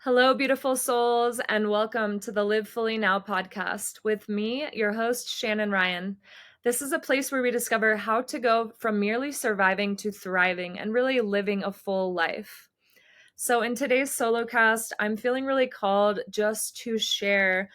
Hello, beautiful souls, and welcome to the Live Fully Now podcast with me, your host, Shannon Ryan. This is a place where we discover how to go from merely surviving to thriving and really living a full life. So, in today's solo cast, I'm feeling really called just to share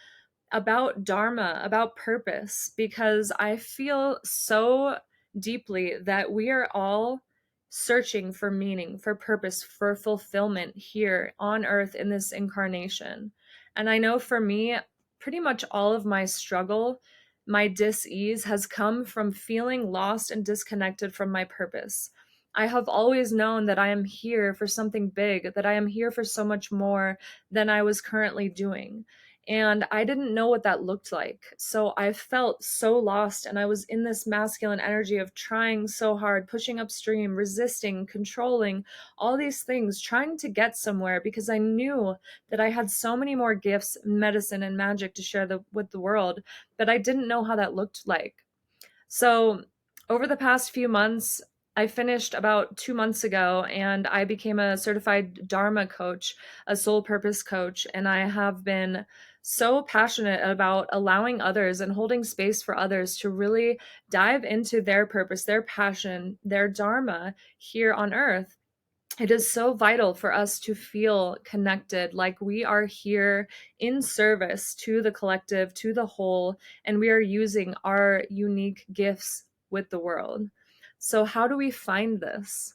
about Dharma, about purpose, because I feel so deeply that we are all searching for meaning, for purpose, for fulfillment here on earth in this incarnation. And I know for me, pretty much all of my struggle, my dis-ease has come from feeling lost and disconnected from my purpose. I have always known that I am here for something big, that I am here for so much more than I was currently doing. And I didn't know what that looked like. So I felt so lost. And I was in this masculine energy of trying so hard, pushing upstream, resisting, controlling, all these things, trying to get somewhere because I knew that I had so many more gifts, medicine, and magic to share with the world, but I didn't know how that looked like. So, over the past few months, I finished about 2 months ago and I became a certified Dharma coach, a soul purpose coach. And I have been so passionate about allowing others and holding space for others to really dive into their purpose, their passion, their Dharma here on earth. It is so vital for us to feel connected, like we are here in service to the collective, to the whole, and we are using our unique gifts with the world. So, how do we find this?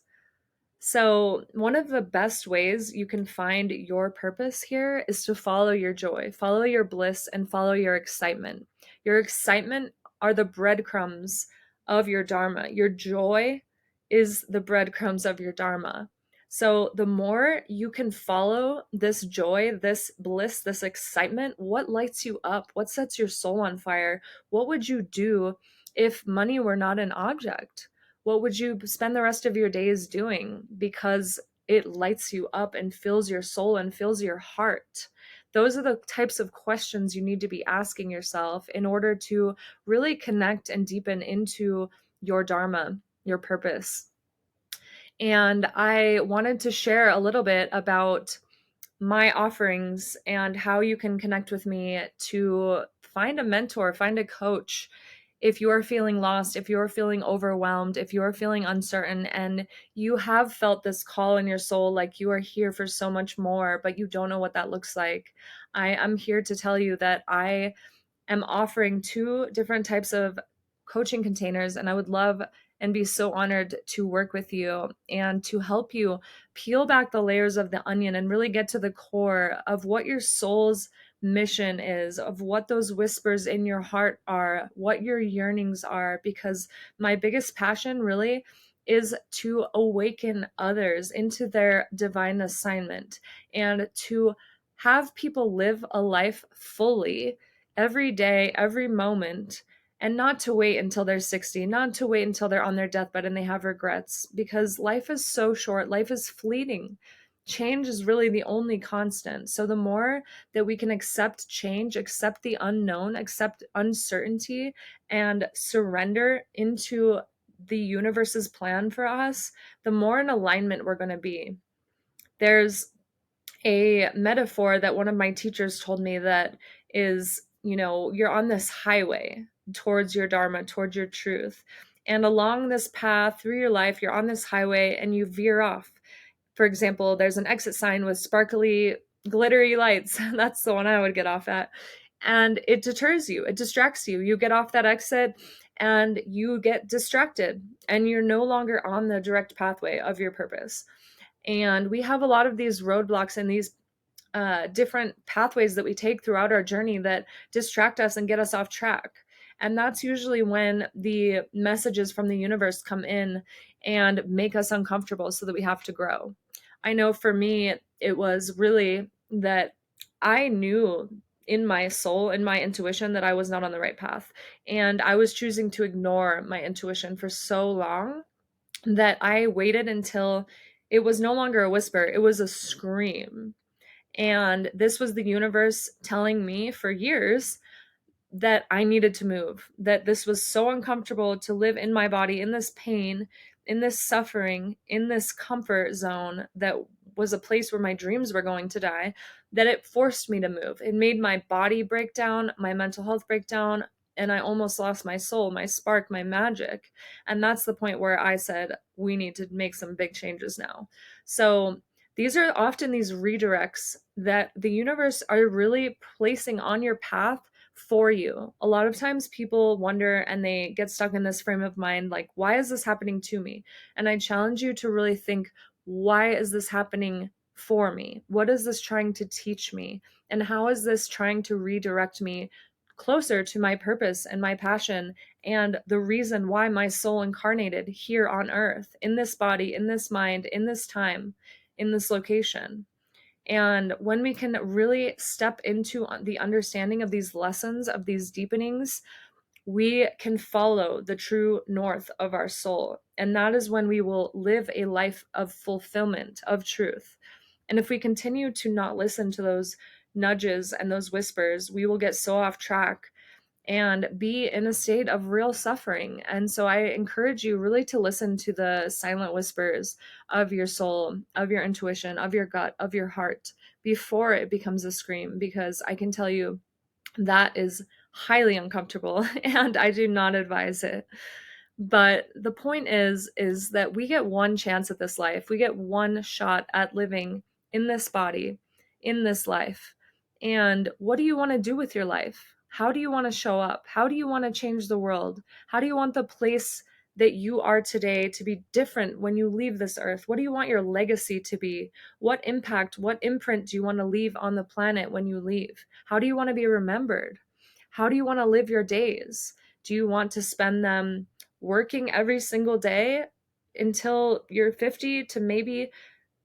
So, one of the best ways you can find your purpose here is to follow your joy, follow your bliss, and follow your excitement. Your excitement are the breadcrumbs of your Dharma. Your joy is the breadcrumbs of your Dharma. So, the more you can follow this joy, this bliss, this excitement, what lights you up? What sets your soul on fire? What would you do if money were not an object? What would you spend the rest of your days doing because it lights you up and fills your soul and fills your heart? Those are the types of questions you need to be asking yourself in order to really connect and deepen into your Dharma, your purpose. And I wanted to share a little bit about my offerings and how you can connect with me to find a mentor, find a coach. If you are feeling lost, if you're feeling overwhelmed, if you are feeling uncertain, and you have felt this call in your soul, like you are here for so much more, but you don't know what that looks like, I am here to tell you that I am offering two different types of coaching containers, and I would love and be so honored to work with you and to help you peel back the layers of the onion and really get to the core of what your soul's mission is, of what those whispers in your heart are, what your yearnings are, because my biggest passion really is to awaken others into their divine assignment and to have people live a life fully every day, every moment, and not to wait until they're 60, not to wait until they're on their deathbed and they have regrets, because life is so short, life is fleeting. Change is really the only constant. So, the more that we can accept change, accept the unknown, accept uncertainty, and surrender into the universe's plan for us, the more in alignment we're going to be. There's a metaphor that one of my teachers told me that is, you're on this highway towards your Dharma, towards your truth. And along this path through your life, you're on this highway and you veer off. For example, there's an exit sign with sparkly, glittery lights. That's the one I would get off at. And it deters you, it distracts you. You get off that exit and you get distracted, and you're no longer on the direct pathway of your purpose. And we have a lot of these roadblocks and these different pathways that we take throughout our journey that distract us and get us off track. And that's usually when the messages from the universe come in and make us uncomfortable so that we have to grow. I know for me, it was really that I knew in my soul, in my intuition, that I was not on the right path. And I was choosing to ignore my intuition for so long that I waited until it was no longer a whisper, it was a scream. And this was the universe telling me for years that I needed to move, that this was so uncomfortable to live in my body, in this pain, in this suffering, in this comfort zone, that was a place where my dreams were going to die, that it forced me to move. It made my body break down, my mental health break down, and I almost lost my soul, my spark, my magic. And that's the point where I said, we need to make some big changes now. So these are often these redirects that the universe are really placing on your path for you. A lot of times people wonder and they get stuck in this frame of mind, like, why is this happening to me? And I challenge you to really think, why is this happening for me? What is this trying to teach me? And how is this trying to redirect me closer to my purpose and my passion and the reason why my soul incarnated here on earth, in this body, in this mind, in this time, in this location? And when we can really step into the understanding of these lessons, of these deepenings, we can follow the true north of our soul. And that is when we will live a life of fulfillment, of truth. And if we continue to not listen to those nudges and those whispers, we will get so off track and be in a state of real suffering. And so I encourage you really to listen to the silent whispers of your soul, of your intuition, of your gut, of your heart before it becomes a scream, because I can tell you that is highly uncomfortable and I do not advise it. But the point is that we get one chance at this life. We get one shot at living in this body, in this life. And what do you want to do with your life? How do you want to show up? How do you want to change the world? How do you want the place that you are today to be different when you leave this earth? What do you want your legacy to be? What impact, what imprint do you want to leave on the planet when you leave? How do you want to be remembered? How do you want to live your days? Do you want to spend them working every single day until you're 50 to maybe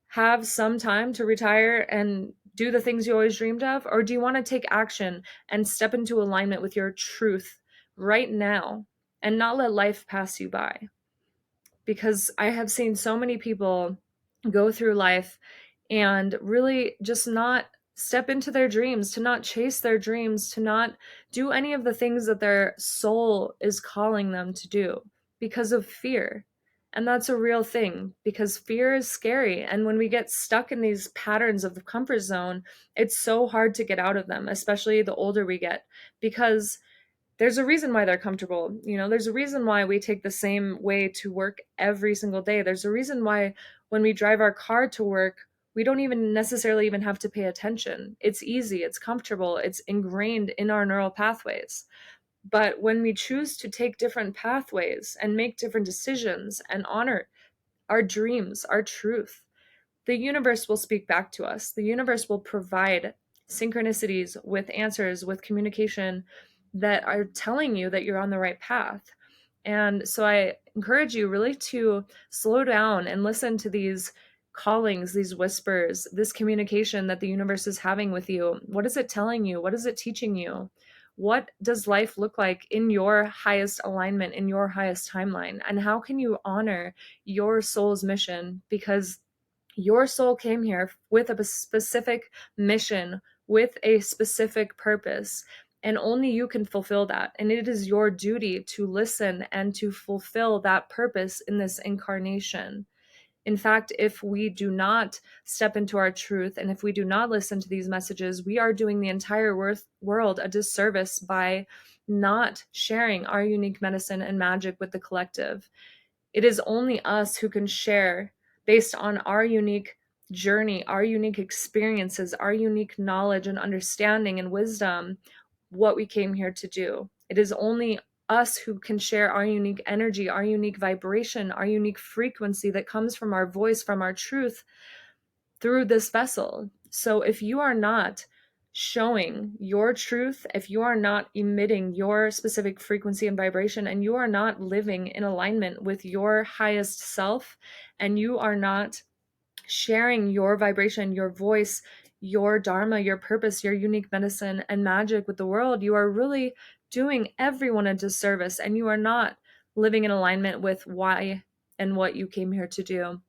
have some time to retire and do the things you always dreamed of? Or do you want to take action and step into alignment with your truth right now and not let life pass you by? Because I have seen so many people go through life and really just not step into their dreams, to not chase their dreams, to not do any of the things that their soul is calling them to do because of fear. And that's a real thing, because fear is scary. And when we get stuck in these patterns of the comfort zone, it's so hard to get out of them, especially the older we get, because there's a reason why they're comfortable. There's a reason why we take the same way to work every single day. There's a reason why when we drive our car to work, we don't even necessarily even have to pay attention. It's easy, it's comfortable, it's ingrained in our neural pathways. But when we choose to take different pathways and make different decisions and honor our dreams, our truth, the universe will speak back to us. The universe will provide synchronicities with answers, with communication that are telling you that you're on the right path. And so I encourage you really to slow down and listen to these callings, these whispers, this communication that the universe is having with you. What is it telling you? What is it teaching you? What does life look like in your highest alignment, in your highest timeline? And how can you honor your soul's mission? Because your soul came here with a specific mission, with a specific purpose, and only you can fulfill that. And it is your duty to listen and to fulfill that purpose in this incarnation. In fact, if we do not step into our truth and if we do not listen to these messages, we are doing the entire world a disservice by not sharing our unique medicine and magic with the collective. It is only us who can share based on our unique journey, our unique experiences, our unique knowledge and understanding and wisdom, what we came here to do. It is only us who can share our unique energy, our unique vibration, our unique frequency that comes from our voice, from our truth through this vessel. So if you are not showing your truth, if you are not emitting your specific frequency and vibration, and you are not living in alignment with your highest self, and you are not sharing your vibration, your voice, your dharma, your purpose, your unique medicine and magic with the world, you are really doing everyone a disservice, and you are not living in alignment with why and what you came here to do.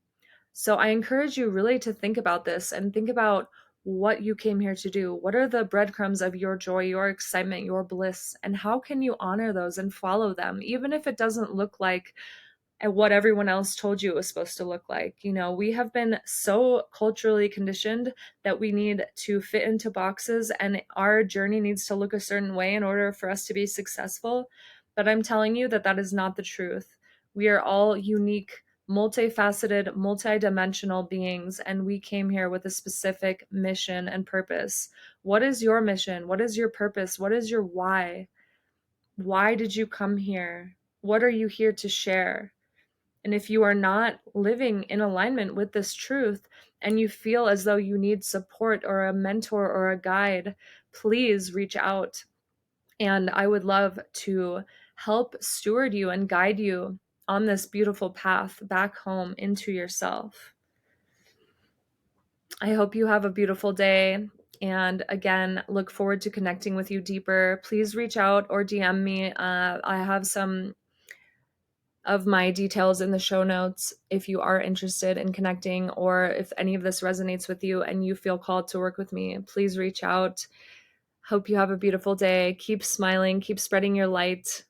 So I encourage you really to think about this and think about what you came here to do. What are the breadcrumbs of your joy, your excitement, your bliss, and how can you honor those and follow them, even if it doesn't look like and what everyone else told you it was supposed to look like. We have been so culturally conditioned that we need to fit into boxes, and our journey needs to look a certain way in order for us to be successful. But I'm telling you that that is not the truth. We are all unique, multifaceted, multidimensional beings, and we came here with a specific mission and purpose. What is your mission? What is your purpose? What is your why? Why did you come here? What are you here to share? And if you are not living in alignment with this truth and you feel as though you need support or a mentor or a guide, please reach out. And I would love to help steward you and guide you on this beautiful path back home into yourself. I hope you have a beautiful day. And again, look forward to connecting with you deeper. Please reach out or DM me. I have some of my details in the show notes if you are interested in connecting, or if any of this resonates with you and you feel called to work with me, please reach out. Hope you have a beautiful day. Keep smiling, keep spreading your light.